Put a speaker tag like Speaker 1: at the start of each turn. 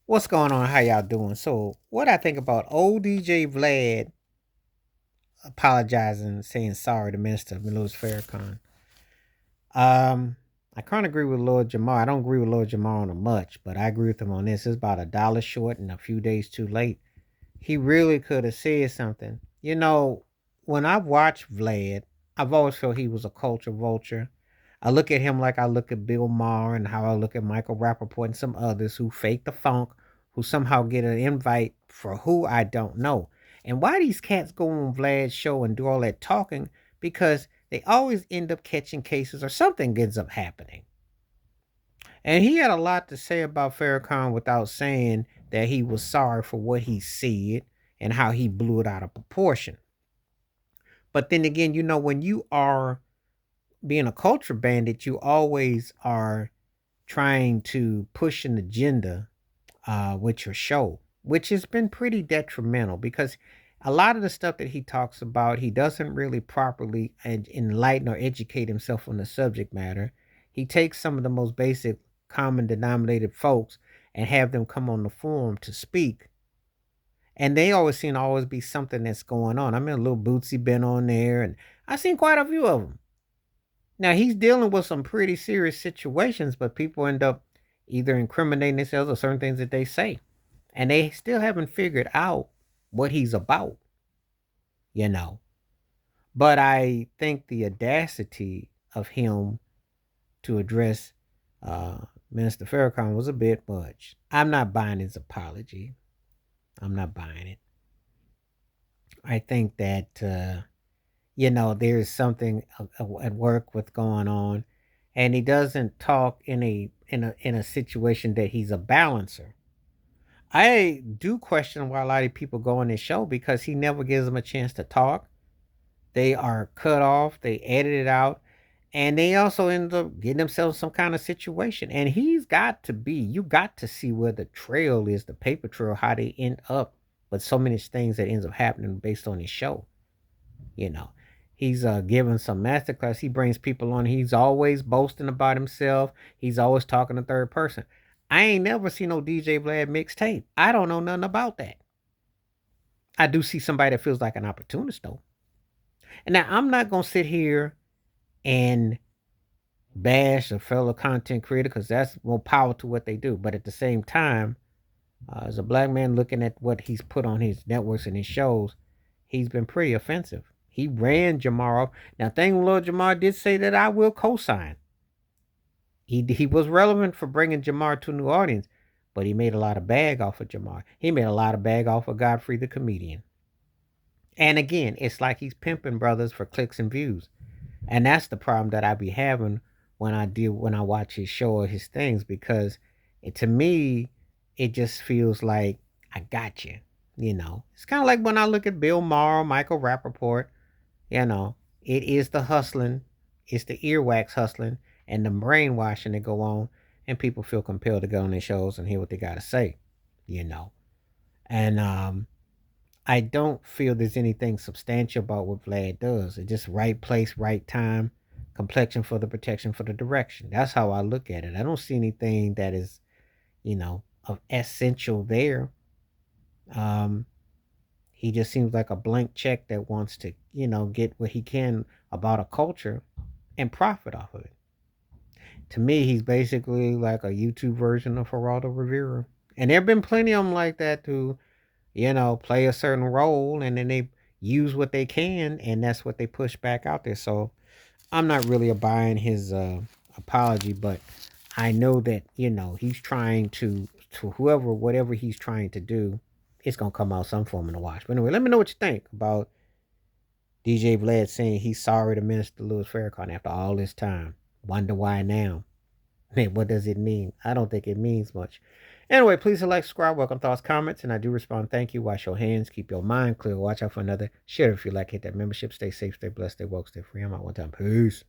Speaker 1: What's going on? How y'all doing? So, what I think about old DJ Vlad apologizing, saying sorry to Minister Louis Farrikhan. Um, I can't agree with Lord Jamar. I don't agree with Lord Jamar on a much, but I agree with him on this. It's about $1 short and a few days too late. He really could have said something. When I've watched Vlad, I've always felt he was a culture vulture. I look at him like I look at Bill Maher and how I look at Michael Rappaport and some others who fake the funk, who somehow get an invite for who I don't know. And why these cats go on Vlad's show and do all that talking? Because they always end up catching cases or something ends up happening. And he had a lot to say about Farrakhan without saying that he was sorry for what he said and how he blew it out of proportion. But then again, when you are being a culture bandit, you always are trying to push an agenda with your show, which has been pretty detrimental because a lot of the stuff that he talks about, he doesn't really properly enlighten or educate himself on the subject matter. He takes some of the most basic common denominated folks and have them come on the forum to speak. And they always seem to always be something that's going on. I mean, a little Bootsy been on there, and I've seen quite a few of them. Now he's dealing with some pretty serious situations, but people end up either incriminating themselves or certain things that they say, and they still haven't figured out what he's about, you know. But I think the audacity of him to address uh, Minister Farrakhan was a bit much. I'm not buying his apology. I'm not buying it. I think that there's something at work with going on, and he doesn't talk in a situation that he's a balancer. I do question why a lot of people go on this show because he never gives them a chance to talk. They are cut off, they edit it out, and they also end up getting themselves some kind of situation. And you got to see where the trail is, the paper trail, how they end up with so many things that ends up happening based on his show. You know, he's giving some masterclass. He brings people on. He's always boasting about himself. He's always talking to third person. I ain't never seen no DJ Vlad mixtape. I don't know nothing about that. I do see somebody that feels like an opportunist though. And now I'm not gonna sit here and bash a fellow content creator because that's more power to what they do. But at the same time, as a black man looking at what he's put on his networks and his shows, he's been pretty offensive. He ran Jamar off. Now, thing Lord Jamar did say that I will co-sign. He was relevant for bringing Jamar to a new audience, but he made a lot of bag off of Jamar. He made a lot of bag off of Godfrey the comedian. And again, it's like he's pimping brothers for clicks and views. And that's the problem that I be having when I watch his show or his things because to me it just feels like I got you. It's kind of like when I look at Bill Maher, Michael Rappaport. It is the hustling, it's the earwax hustling and the brainwashing that go on, and people feel compelled to go on their shows and hear what they got to say. You know, and I don't feel there's anything substantial about what Vlad does. It's just right place, right time, complexion for the protection for the direction. That's how I look at it. I don't see anything that is, of essential there. Um, he just seems like a blank check that wants to, get what he can about a culture and profit off of it. To me, he's basically like a YouTube version of Geraldo Rivera. And there have been plenty of them like that who play a certain role and then they use what they can and that's what they push back out there. So I'm not really buying his apology, but I know that, he's trying to whoever, whatever he's trying to do, it's going to come out some form in the wash. But anyway, let me know what you think about DJ Vlad saying he's sorry to Minister Louis Farrakhan after all this time. Wonder why now? Man, what does it mean? I don't think it means much. Anyway, please like, subscribe, welcome thoughts, comments, and I do respond. Thank you. Wash your hands, keep your mind clear, watch out for another. Share if you like, hit that membership. Stay safe, stay blessed, stay woke, stay free. I'm out one time. Peace.